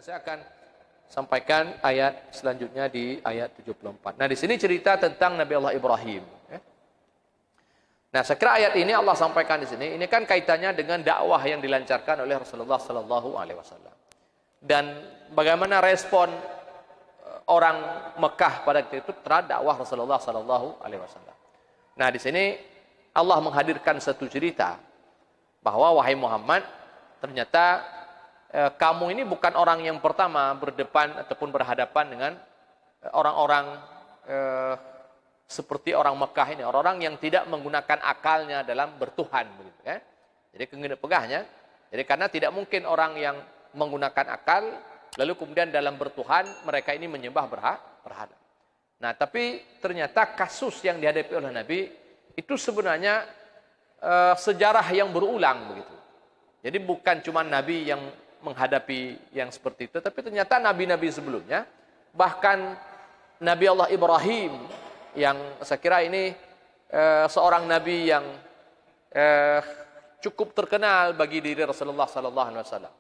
saya akan sampaikan ayat selanjutnya di ayat 74. Nah, di sini cerita tentang Nabi Allah Ibrahim. Nah, saya kira ayat ini Allah sampaikan di sini. Ini kan kaitannya dengan dakwah yang dilancarkan oleh Rasulullah Sallallahu Alaihi Wasallam. Dan bagaimana respon orang Mekah pada waktu itu terhadap dakwah Rasulullah Sallallahu Alaihi Wasallam. Nah, di sini Allah menghadirkan satu cerita bahwa wahai Muhammad, ternyata kamu ini bukan orang yang pertama berdepan ataupun berhadapan dengan orang-orang seperti orang Mekah ini, orang-orang yang tidak menggunakan akalnya dalam bertuhan, begitu ya. Jadi pegahnya, jadi karena tidak mungkin orang yang menggunakan akal lalu kemudian dalam bertuhan mereka ini menyembah berhala. Nah, tapi ternyata kasus yang dihadapi oleh Nabi itu sebenarnya sejarah yang berulang begitu. Jadi bukan cuma Nabi yang menghadapi yang seperti itu, tapi ternyata nabi-nabi sebelumnya, bahkan Nabi Allah Ibrahim yang saya kira ini seorang nabi yang cukup terkenal bagi diri Rasulullah sallallahu alaihi wasallam.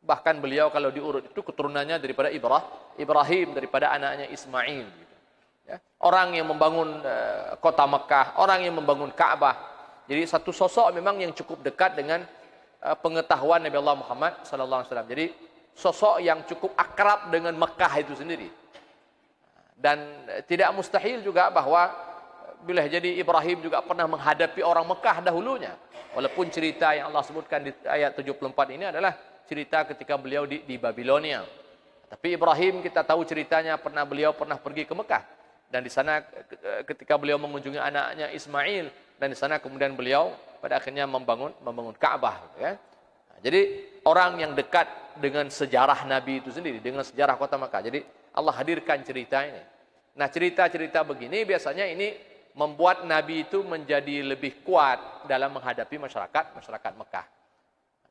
Bahkan beliau kalau diurut itu keturunannya daripada Ibrahim, daripada anaknya Ismail. Gitu. Ya. Orang yang membangun kota Mekah, orang yang membangun Ka'bah. Jadi satu sosok memang yang cukup dekat dengan pengetahuan Nabi Allah Muhammad sallallahu alaihi wasallam. Jadi sosok yang cukup akrab dengan Mekah itu sendiri. Dan tidak mustahil juga bahwa bila jadi Ibrahim juga pernah menghadapi orang Mekah dahulunya. Walaupun cerita yang Allah sebutkan di ayat 74 ini adalah cerita ketika beliau di Babilonia. Tapi Ibrahim kita tahu ceritanya beliau pernah pergi ke Mekah. Dan di sana ketika beliau mengunjungi anaknya Ismail, dan di sana kemudian beliau pada akhirnya membangun Ka'bah. Gitu ya. Nah, jadi orang yang dekat dengan sejarah Nabi itu sendiri, dengan sejarah kota Mekah. Jadi Allah hadirkan cerita ini. Nah, cerita-cerita begini biasanya ini membuat Nabi itu menjadi lebih kuat dalam menghadapi masyarakat Mekah.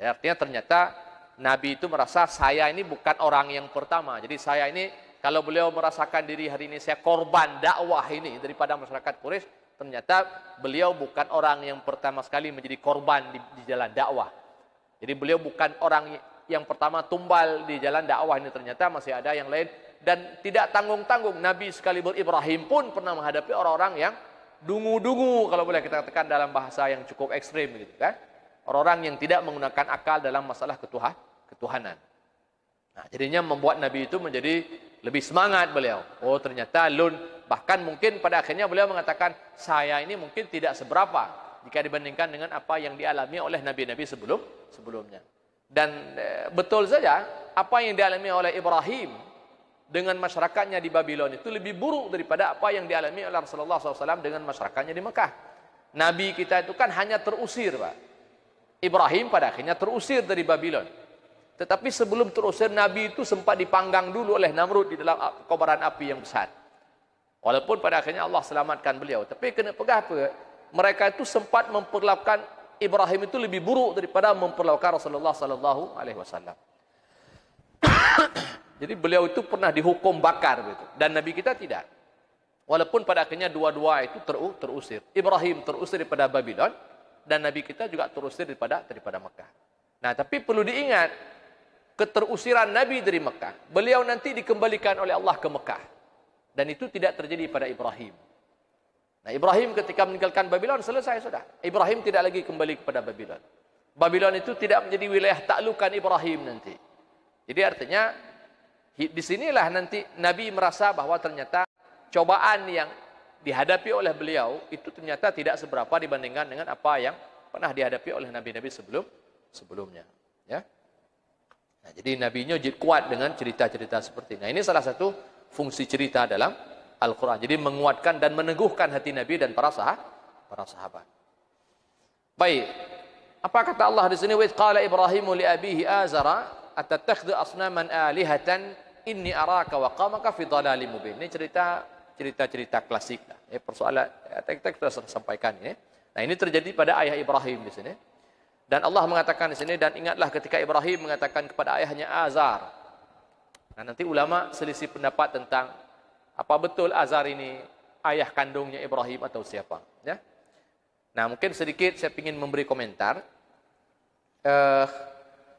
Jadi artinya ternyata Nabi itu merasa saya ini bukan orang yang pertama. Jadi saya ini kalau beliau merasakan diri hari ini saya korban dakwah ini daripada masyarakat Quraisy, ternyata beliau bukan orang yang pertama sekali menjadi korban di jalan dakwah. Jadi beliau bukan orang yang pertama tumbal di jalan dakwah ini, ternyata masih ada yang lain. Dan tidak tanggung-tanggung Nabi sekalipun Ibrahim pun pernah menghadapi orang-orang yang dungu-dungu, kalau boleh kita katakan dalam bahasa yang cukup ekstrim gitu kan. Orang-orang yang tidak menggunakan akal dalam masalah ketuhanan. Nah, jadinya membuat Nabi itu menjadi lebih semangat beliau. Oh, ternyata bahkan mungkin pada akhirnya beliau mengatakan, saya ini mungkin tidak seberapa jika dibandingkan dengan apa yang dialami oleh nabi-nabi sebelumnya. Dan betul saja apa yang dialami oleh Ibrahim dengan masyarakatnya di Babylon itu lebih buruk daripada apa yang dialami oleh Rasulullah SAW dengan masyarakatnya di Mekah. Nabi kita itu kan hanya terusir, Pak. Ibrahim pada akhirnya terusir dari Babylon. Tetapi sebelum terusir, Nabi itu sempat dipanggang dulu oleh Namrud di dalam kobaran api yang besar. Walaupun pada akhirnya Allah selamatkan beliau. Tapi kena pegah apa? Mereka itu sempat memperlakukan Ibrahim itu lebih buruk daripada memperlakukan Rasulullah Sallallahu Alaihi Wasallam. Jadi beliau itu pernah dihukum bakar gitu. Dan Nabi kita tidak. Walaupun pada akhirnya dua-dua itu terusir. Ibrahim terusir daripada Babylon, dan Nabi kita juga terusir daripada Mekah. Nah, tapi perlu diingat, keterusiran Nabi dari Mekah, beliau nanti dikembalikan oleh Allah ke Mekah. Dan itu tidak terjadi pada Ibrahim. Nah, Ibrahim ketika meninggalkan Babylon, selesai sudah. Ibrahim tidak lagi kembali kepada Babylon. Babylon itu tidak menjadi wilayah taklukan Ibrahim nanti. Jadi artinya, disinilah nanti Nabi merasa bahwa ternyata cobaan yang dihadapi oleh beliau itu ternyata tidak seberapa dibandingkan dengan apa yang pernah dihadapi oleh nabi-nabi sebelumnya. Ya. Nah, jadi nabinya kuat dengan cerita-cerita seperti ini. Nah, ini salah satu fungsi cerita dalam Al-Quran. Jadi menguatkan dan meneguhkan hati Nabi dan para sahabat. Baik. Apa kata Allah di sini? Wa qala Ibrahimu li abihi Azara atattakhidhu asnaman alihatan inni araka wa qamaka fi dhalalim mubin. Ini cerita klasik lah. Persoalan teks sudah saya sampaikan ini. Nah, ini terjadi pada ayah Ibrahim di sini. Dan Allah mengatakan di sini, dan ingatlah ketika Ibrahim mengatakan kepada ayahnya Azar. Nah, nanti ulama selisih pendapat tentang apa betul Azar ini ayah kandungnya Ibrahim atau siapa, ya. Nah, mungkin sedikit saya ingin memberi komentar.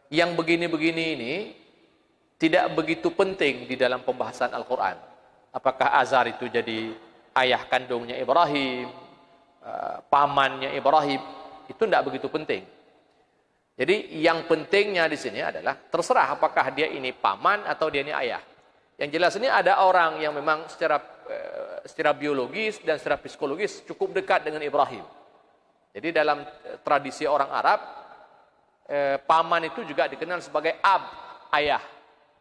Yang begini-begini ini tidak begitu penting di dalam pembahasan Al-Quran. Apakah Azar itu jadi ayah kandungnya Ibrahim, pamannya Ibrahim, itu tidak begitu penting. Jadi yang pentingnya di sini adalah terserah apakah dia ini paman atau dia ini ayah. Yang jelas ini ada orang yang memang secara biologis dan secara psikologis cukup dekat dengan Ibrahim. Jadi dalam tradisi orang Arab, paman itu juga dikenal sebagai ab, ayah.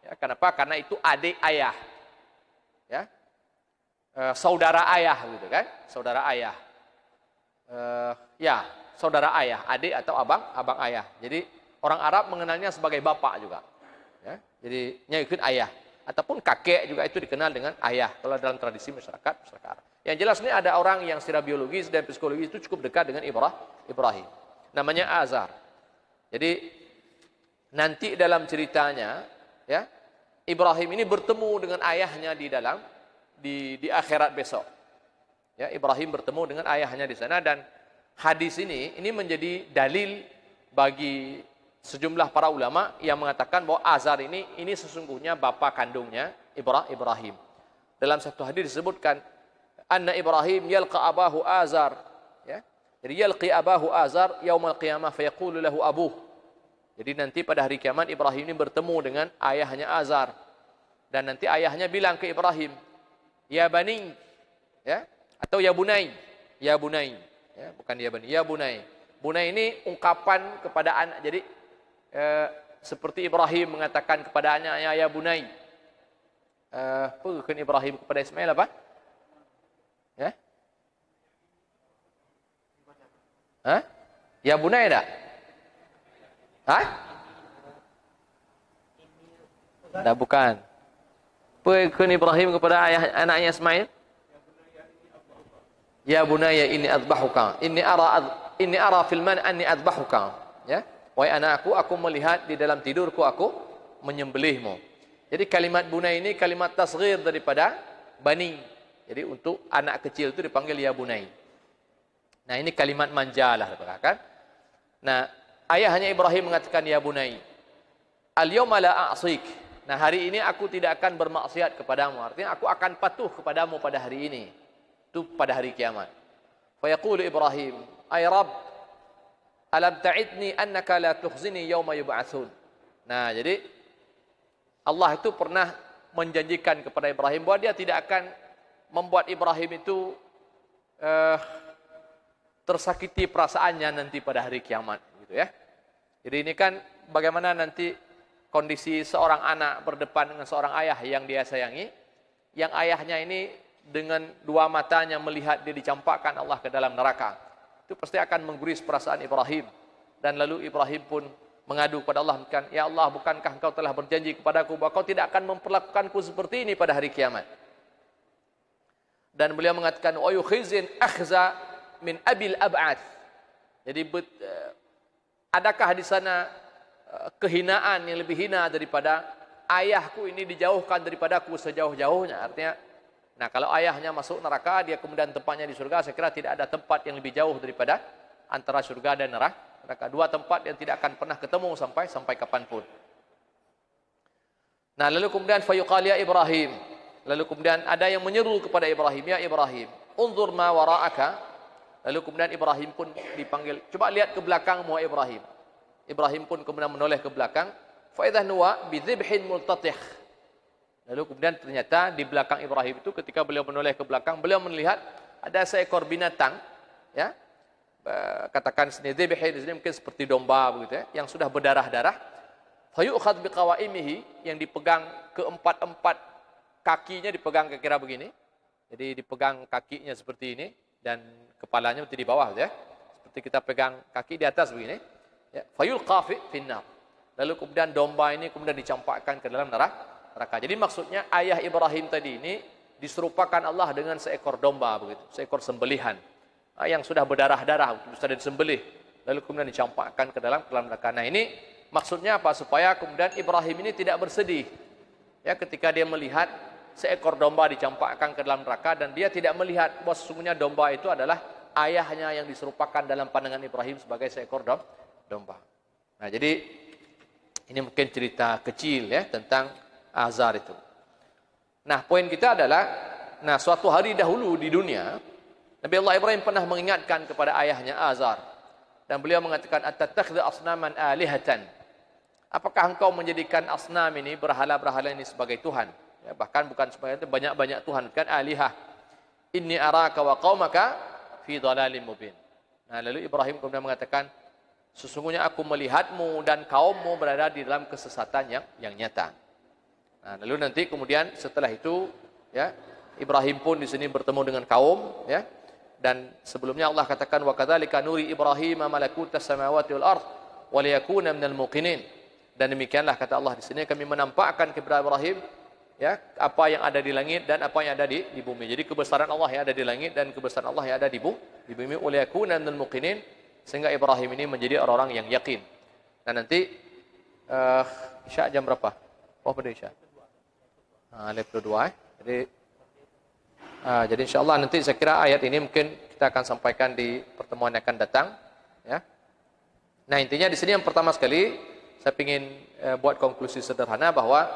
Ya, kenapa? Karena itu adik ayah, ya, saudara ayah, gitu kan? Saudara ayah, ya, saudara ayah, adik atau abang ayah. Jadi orang Arab mengenalnya sebagai bapak juga, ya. Jadi ikut ayah, ataupun kakek juga itu dikenal dengan ayah. Kalau dalam tradisi masyarakat Arab. Yang jelas ini ada orang yang secara biologis dan psikologis itu cukup dekat dengan Ibrahim. Namanya Azar. Jadi nanti dalam ceritanya, ya, Ibrahim ini bertemu dengan ayahnya di akhirat besok. Ya, Ibrahim bertemu dengan ayahnya di sana, dan hadis ini menjadi dalil bagi sejumlah para ulama yang mengatakan bahwa Azar ini sesungguhnya bapa kandungnya Ibrahim. Dalam satu hadis disebutkan anna Ibrahim yalqa abahu Azar, ya. Jadi yalqi abahu Azar yaumul qiyamah fayaqulu lahu abuh. Jadi nanti pada hari kiamat Ibrahim ini bertemu dengan ayahnya Azar, dan nanti ayahnya bilang ke Ibrahim, ya bani, ya, atau ya bunai, ya, bukan ya bani, ya bunai. Bunai ini ungkapan kepada anak. Jadi seperti Ibrahim mengatakan kepada anaknya ya bunai. Apa Ibrahim kepada Ismail apa? Ya? Hah? Ya bunai tak? Hah? Dah bukan. Apa Ibrahim kepada anaknya Ismail? Ya bunaya inni adbahuka. Inni ara fil man anni adbahuka. Ya. Wahai anakku, aku melihat di dalam tidurku aku menyembelihmu. Jadi kalimat bunai ini kalimat tasghir daripada bani. Jadi untuk anak kecil itu dipanggil ya bunai. Nah, ini kalimat manja lah, kan? Nah, ayahnya Ibrahim mengatakan ya bunai, al-yawma la a'sik. Nah, hari ini aku tidak akan bermaksiat kepadamu. Artinya aku akan patuh kepadamu pada hari ini. Itu pada hari kiamat. Fa yaqulu Ibrahim, ay Rabb, alam ta'idni annaka la tukhzini yawma yub'atsun. Nah, jadi Allah itu pernah menjanjikan kepada Ibrahim bahwa dia tidak akan membuat Ibrahim itu tersakiti perasaannya nanti pada hari kiamat, gitu ya. Jadi ini kan bagaimana nanti kondisi seorang anak berdepan dengan seorang ayah yang dia sayangi, yang ayahnya ini dengan dua matanya melihat dia dicampakkan Allah ke dalam neraka. Itu pasti akan mengguris perasaan Ibrahim. Dan lalu Ibrahim pun mengadu kepada Allah, ya Allah, bukankah engkau telah berjanji kepadaku bahwa kau tidak akan memperlakukanku seperti ini pada hari kiamat? Dan beliau mengatakan, wa yukhizin akhza min abil ab'ad. Jadi adakah di sana kehinaan yang lebih hina daripada ayahku ini dijauhkan daripadaku sejauh-jauhnya? Artinya, nah, kalau ayahnya masuk neraka, dia kemudian tempatnya di surga, saya kira tidak ada tempat yang lebih jauh daripada antara surga dan neraka. Dua tempat yang tidak akan pernah ketemu sampai kapanpun. Nah, lalu kemudian fayuqaliya Ibrahim. Lalu kemudian ada yang menyeru kepada Ibrahim, ya Ibrahim, unzur ma wara'aka. Lalu kemudian Ibrahim pun dipanggil, coba lihat ke belakangmu Ibrahim. Ibrahim pun kemudian menoleh ke belakang. Fa idza nuwa bi dhibhin multatih. Lalu kemudian ternyata di belakang Ibrahim itu ketika beliau menoleh ke belakang, beliau melihat ada seekor binatang, ya. Katakan sini dhibhin di sini mungkin seperti domba begitu ya, yang sudah berdarah-darah. Fa yu'khadh bi qawaimihi, yang dipegang keempat-empat kakinya, dipegang kira-kira begini. Jadi dipegang kakinya seperti ini dan kepalanya berada di bawah ya. Seperti kita pegang kaki di atas begini. Ya, fayulqa finnar. Lalu kemudian domba ini kemudian dicampakkan ke dalam neraka. Jadi maksudnya ayah Ibrahim tadi ini diserupakan Allah dengan seekor domba begitu, seekor sembelihan yang sudah berdarah-darah, sudah disembelih, lalu kemudian dicampakkan ke dalam neraka. Nah, ini maksudnya apa? Supaya kemudian Ibrahim ini tidak bersedih ya ketika dia melihat seekor domba dicampakkan ke dalam neraka, dan dia tidak melihat bahwa sesungguhnya domba itu adalah ayahnya yang diserupakan dalam pandangan Ibrahim sebagai seekor domba. Nah, jadi ini mungkin cerita kecil ya tentang Azar itu. Nah, poin kita adalah, nah suatu hari dahulu di dunia, Nabi Allah Ibrahim pernah mengingatkan kepada ayahnya Azar. Dan beliau mengatakan, "Atattakhidhu asnaman alihatan." Apakah engkau menjadikan asnam ini, berhala-berhala ini sebagai Tuhan? Ya, bahkan bukan sebagai itu, banyak-banyak Tuhan, kan alihah. Inni araka wa qaumaka fi dhalalim mubin. Nah, lalu Ibrahim kemudian mengatakan, sesungguhnya aku melihatmu dan kaummu berada di dalam kesesatan yang nyata. Nah, lalu nanti kemudian setelah itu, ya, Ibrahim pun di sini bertemu dengan kaum, ya. Dan sebelumnya Allah katakan, wa kadzalika nuri Ibrahim malakutas samawati wal ardh wa liyakuna minal muqinin. Dan demikianlah kata Allah di sini, kami menampakkan kepada Ibrahim, ya, apa yang ada di langit dan apa yang ada di bumi. Jadi kebesaran Allah yang ada di langit dan kebesaran Allah yang ada di bumi, wa liyakuna minal muqinin, sehingga Ibrahim ini menjadi orang-orang yang yakin. Dan nanti Isya jam berapa? Oh, pada Isya. Level 2. Jadi insyaAllah nanti saya kira ayat ini mungkin kita akan sampaikan di pertemuan yang akan datang. Ya. Nah, intinya di sini yang pertama sekali saya ingin buat konklusi sederhana bahwa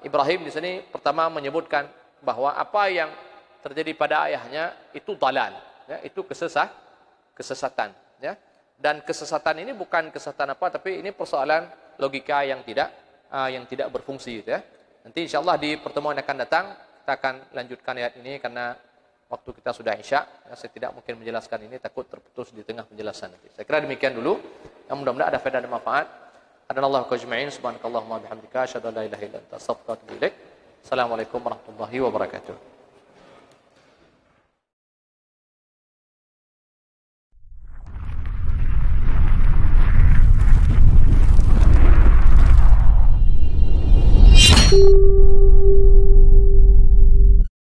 Ibrahim di sini pertama menyebutkan bahwa apa yang terjadi pada ayahnya itu dalal, ya, itu kesesatan, ya. Dan kesesatan ini bukan kesesatan apa, tapi ini persoalan logika yang tidak berfungsi, ya. Nanti insyaAllah di pertemuan yang akan datang kita akan lanjutkan ayat ini karena waktu kita sudah Isya. Ya, saya tidak mungkin menjelaskan ini, takut terputus di tengah penjelasan nanti. Saya kira demikian dulu. Yang mudah-mudahan ada faedah dan manfaat. Hadanallahu ajma'in. Subhanakallahumma bihamdika asyhadu an la ilaha illa anta astaghfiruka wa atubu ilaik. Assalamualaikum warahmatullahi wabarakatuh.